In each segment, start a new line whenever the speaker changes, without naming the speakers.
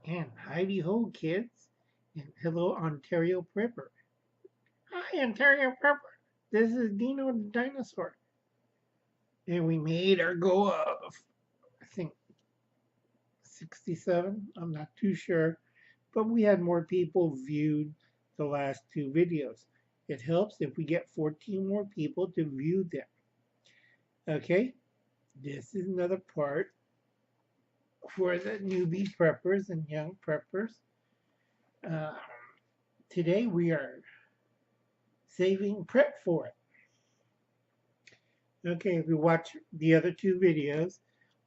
And Heidi ho, kids. And hello, Ontario Prepper. Hi, Ontario Prepper. This is Dino the Dinosaur. And we made our goal of, I think, 67. I'm not too sure. But we had more people viewed the last two videos. It helps if we get 14 more people to view them. Okay, this is another part for the newbie preppers and young preppers. Uh, Today we are saving Prepforit. Okay, if you watch the other two videos,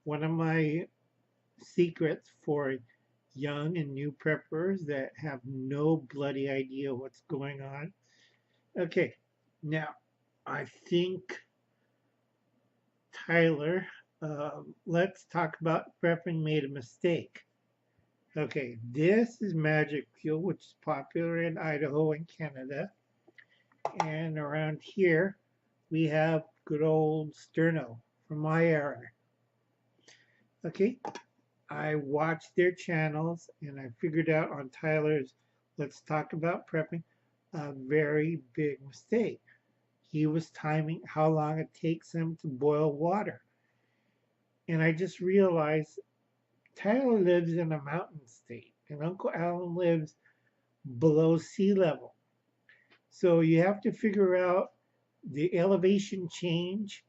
one of my secrets for young and new preppers that have no bloody idea what's going on. Okay, now I think Tyler, let's talk about prepping made a mistake. Okay, this is Magic Fuel, which is popular in Idaho and Canada. And around here, we have good old Sterno from my era. Okay, I watched their channels and I figured out on Tyler's Let's Talk About Prepping a very big mistake. He was timing how long it takes him to boil water. And I just realized Tyler lives in a mountain state and Uncle Alan lives below sea level. So you have to figure out the elevation change.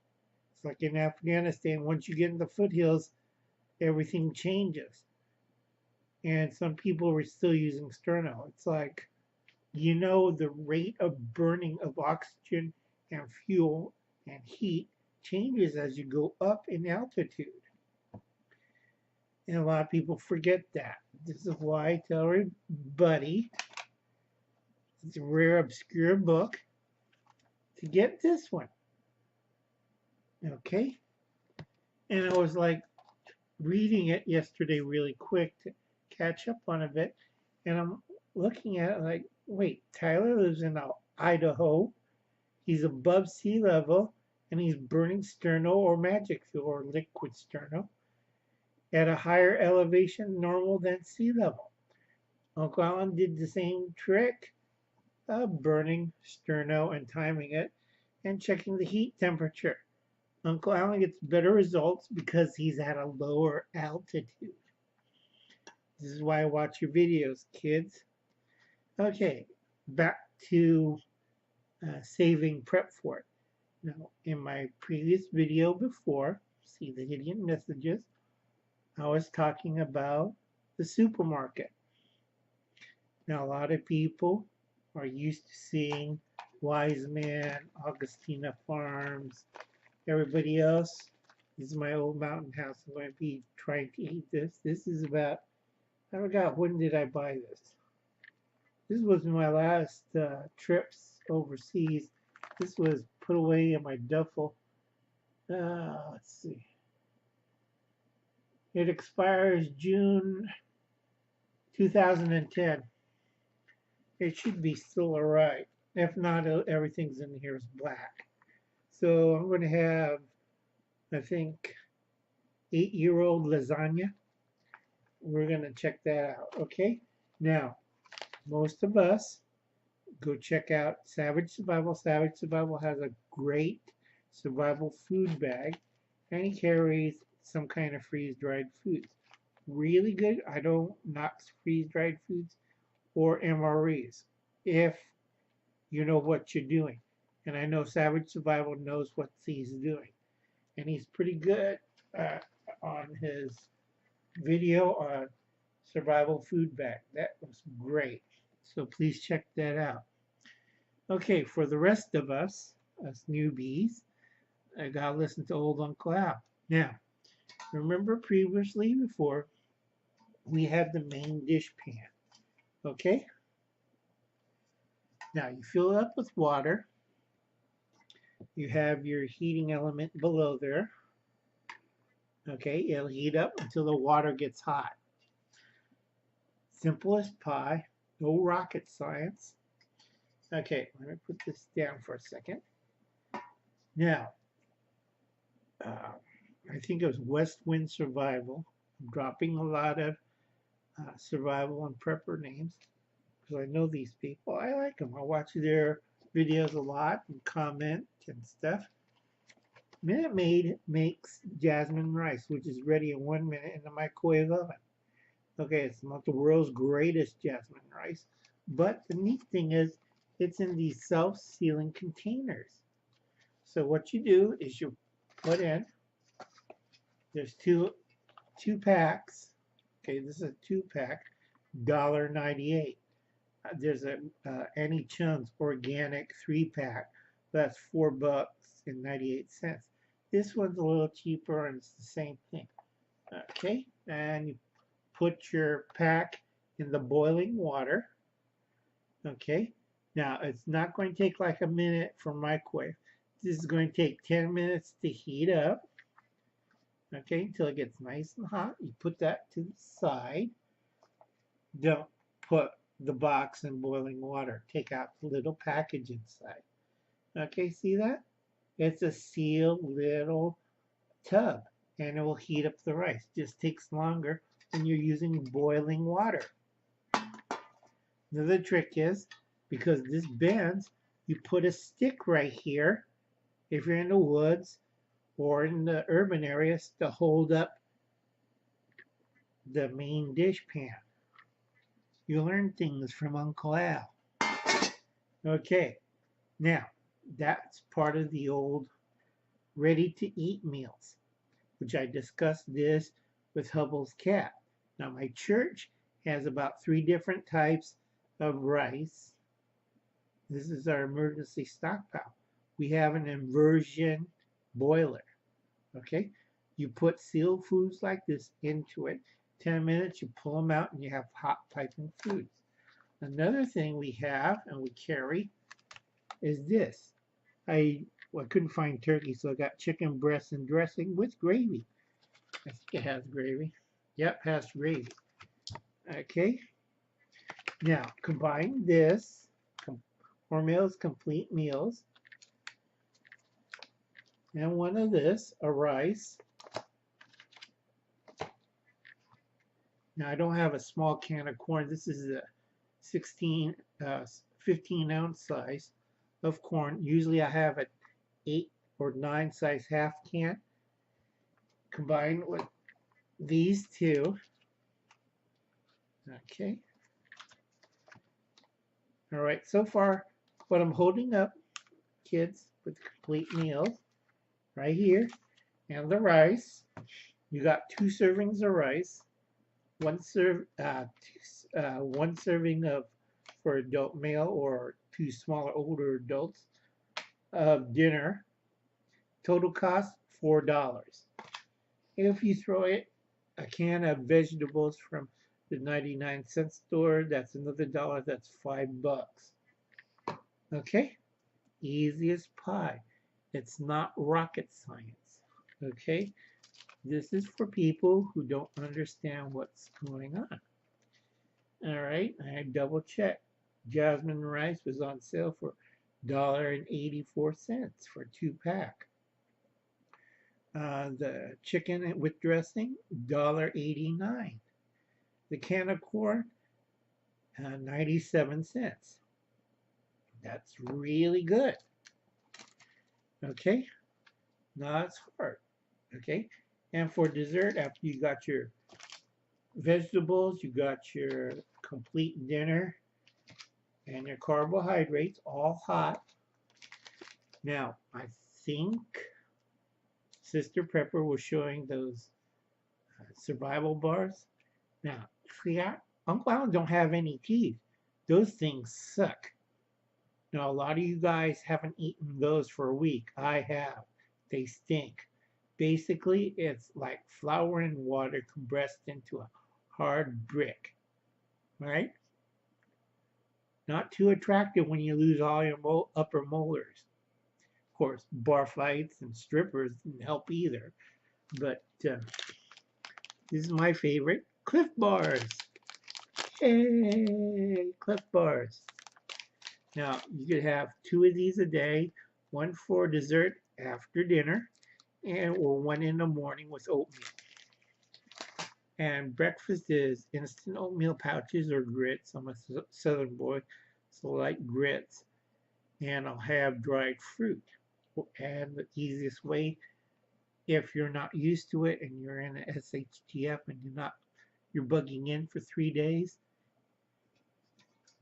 It's like in Afghanistan, once you get in the foothills, everything changes. And some people were still using sterno. It's like, the rate of burning of oxygen and fuel and heat changes as you go up in altitude. And a lot of people forget that. This is why I tell everybody it's a rare, obscure book to get this one. Okay? And I was like reading it yesterday really quick to catch up on a bit. And I'm looking at it like, wait, Tyler lives in Idaho. He's above sea level and he's burning sterno or magic fuel or liquid sterno at a higher elevation normal than sea level. Uncle Alan did the same trick of burning sterno and timing it and checking the heat temperature. Uncle Alan gets better results because he's at a lower altitude. This is why I watch your videos, kids. Okay, back to saving Prepforit. Now, in my previous video before, see the hidden messages, I was talking about the supermarket. Now, a lot of people are used to seeing Wise Man, Augustina Farms, everybody else. This is my old mountain house. I'm going to be trying to eat this. This is about, I forgot, when did I buy this? This was my last trips overseas. This was put away in my duffel. Let's see. It expires June 2010. It should be still alright. If not, everything's in here is black. So I'm going to have, I think, 8-year-old lasagna. We're going to check that out. Okay. Now, most of us go check out Savage Survival. Savage Survival has a great survival food bag, and he carries some kind of freeze-dried foods. Really good. I don't knock freeze-dried foods or MREs if you know what you're doing. And I know Savage Survival knows what he's doing. And he's pretty good on his video on survival food bag. That was great. So please check that out. Okay, for the rest of us newbies, I gotta listen to old Uncle Al. Now, remember previously before we had the main dish pan. Okay? Now you fill it up with water. You have your heating element below there. Okay, it'll heat up until the water gets hot. Simple as pie, no rocket science. Okay, let me put this down for a second. Now, I think it was West Wind Survival. I'm dropping a lot of survival and prepper names because I know these people. I like them. I watch their videos a lot and comment and stuff. Minute Maid makes jasmine rice, which is ready in 1 minute in the microwave oven. Okay, it's not the world's greatest jasmine rice, but the neat thing is it's in these self-sealing containers. So what you do is you put in, there's two packs. Okay, this is a 2-pack, $1.98. There's a Annie Chun's organic 3-pack. That's $4.98. This one's a little cheaper and it's the same thing. Okay, and you put your pack in the boiling water. Okay, now it's not going to take like a minute for microwave. This is going to take 10 minutes to heat up. Okay, until it gets nice and hot. You put that to the side. Don't put the box in boiling water. Take out the little package inside. Okay, see that? It's a sealed little tub and it will heat up the rice. Just takes longer when you're using boiling water. Another trick is, because this bends, you put a stick right here if you're in the woods or in the urban areas to hold up the main dish pan. You learn things from Uncle Al. Okay, now that's part of the old ready-to-eat meals, which I discussed this with Hubble's cat. Now my church has about 3 different types of rice. This is our emergency stockpile. We have an inversion boiler. Okay, you put sealed foods like this into it. 10 minutes, you pull them out, and you have hot piping foods. Another thing we have and we carry is this. I couldn't find turkey, so I got chicken breast and dressing with gravy. I think it has gravy. Yep, has gravy. Okay. Now, combine this, Hormel's Complete Meals, and one of this, a rice. Now, I don't have a small can of corn. This is a 15-ounce size of corn. Usually I have an 8 or 9 size half can. Combined with these two. Okay. All right, so far what I'm holding up, kids, with complete meals, right here, and the rice. You got 2 servings of rice, one serving of for adult male or 2 smaller older adults of dinner. Total cost $4. If you throw it a can of vegetables from the 99-cent store, that's another $1. That's $5. Okay, easy as pie. It's not rocket science. Okay, this is for people who don't understand what's going on. All right, I double checked. Jasmine rice was on sale for $1.84 for 2-pack. The chicken with dressing, $1.89. The can of corn, 97 cents. That's really good. Okay, not as hard. Okay, and for dessert, after you got your vegetables, you got your complete dinner, and your carbohydrates all hot. Now, I think Sister Prepper was showing those survival bars. Now, Uncle Alan don't have any teeth. Those things suck. Now, a lot of you guys haven't eaten those for a week. I have. They stink. Basically, it's like flour and water compressed into a hard brick. Right? Not too attractive when you lose all your upper molars. Of course, bar fights and strippers didn't help either. But this is my favorite, Cliff Bars. Hey, Cliff Bars. Now, you could have 2 of these a day, 1 for dessert after dinner, or 1 in the morning with oatmeal. And breakfast is instant oatmeal pouches or grits. I'm a southern boy, so I like grits. And I'll have dried fruit. And the easiest way, if you're not used to it and you're in a SHTF and you're bugging in for 3 days,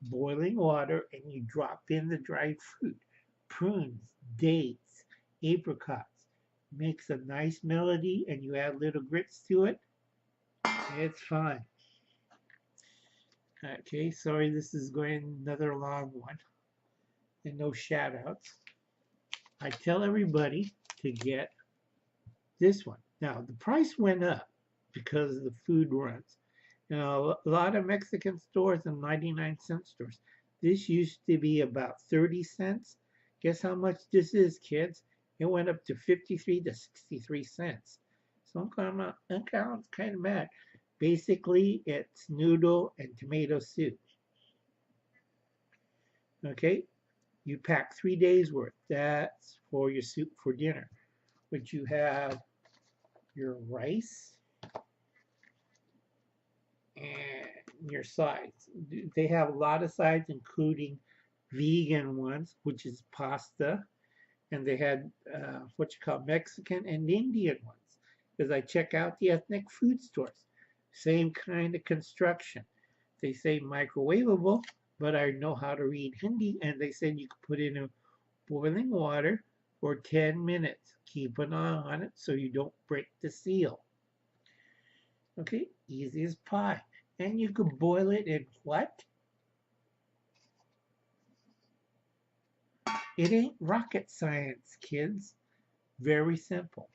boiling water and you drop in the dried fruit, prunes, dates, apricots. Makes a nice melody and you add little grits to it. It's fine. Okay, sorry this is going another long one. And no shout outs. I tell everybody to get this one. Now the price went up because of the food runs. You know, a lot of Mexican stores and 99-cent stores. This used to be about 30 cents. Guess how much this is, kids? It went up to 53 to 63 cents. So I'm kind of mad. Basically, it's noodle and tomato soup. Okay, you pack 3 days worth. That's for your soup for dinner. But you have your rice and your sides. They have a lot of sides, including vegan ones, which is pasta, and they had what you call Mexican and Indian ones. Because I check out the ethnic food stores, same kind of construction. They say microwavable, but I know how to read Hindi, and they said you could put it in boiling water for 10 minutes. Keep an eye on it so you don't break the seal. Okay, easy as pie. And you could boil it in what? It ain't rocket science, kids. Very simple.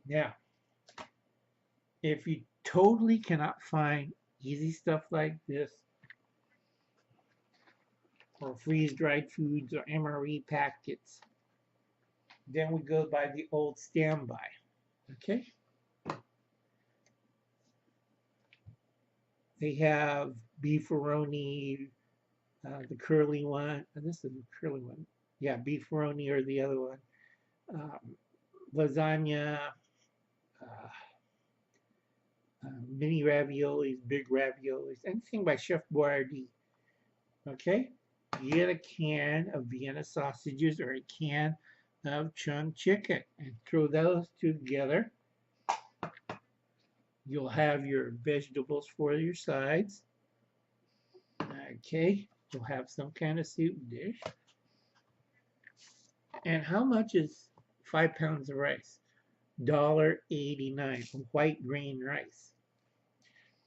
Now, if you totally cannot find easy stuff like this, or freeze-dried foods or MRE packets, then we go by the old standby. Okay? They have beefaroni, the curly one. This is the curly one. Yeah, beefaroni or the other one. Lasagna, uh, mini raviolis, big raviolis, anything by Chef Boyardee. Okay? You get a can of Vienna sausages or a can of chung chicken and throw those together. You'll have your vegetables for your sides. Okay, you'll have some kind of soup dish. And how much is 5 pounds of rice? $1.89, white grain rice.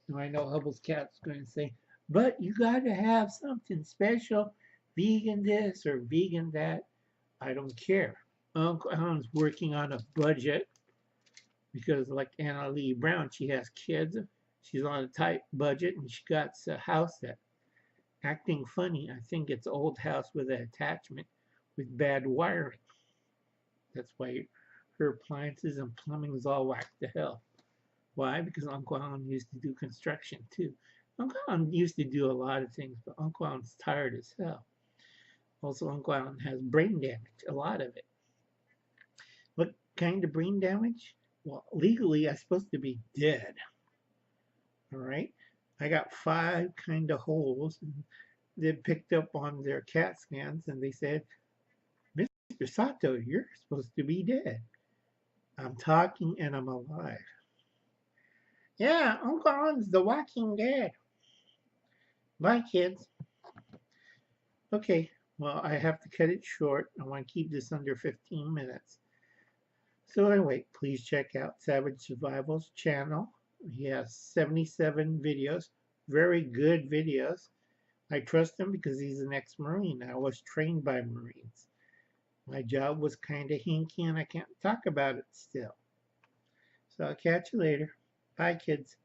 Now I know Hubble's cat's going to say, but you got to have something special, vegan this or vegan that. I don't care. Uncle Alan's working on a budget because like Anna Lee Brown, she has kids. She's on a tight budget and she got a house that acting funny. I think it's an old house with an attachment with bad wiring. That's why her appliances and plumbing is all whacked to hell. Why? Because Uncle Alan used to do construction too. Uncle Alan used to do a lot of things, but Uncle Alan's tired as hell. Also, Uncle Alan has brain damage, a lot of it. What kind of brain damage? Well, legally, I'm supposed to be dead. All right? I got 5 kind of holes. And they picked up on their CAT scans and they said, Mr. Sato, you're supposed to be dead. I'm talking and I'm alive. Yeah, Uncle Alan's The Walking Dead. Bye, kids. Okay, well, I have to cut it short. I want to keep this under 15 minutes. So anyway, please check out Savage Survival's channel. He has 77 videos, very good videos. I trust him because he's an ex-Marine. I was trained by Marines. My job was kind of hinky and I can't talk about it still. So I'll catch you later. Bye, kids.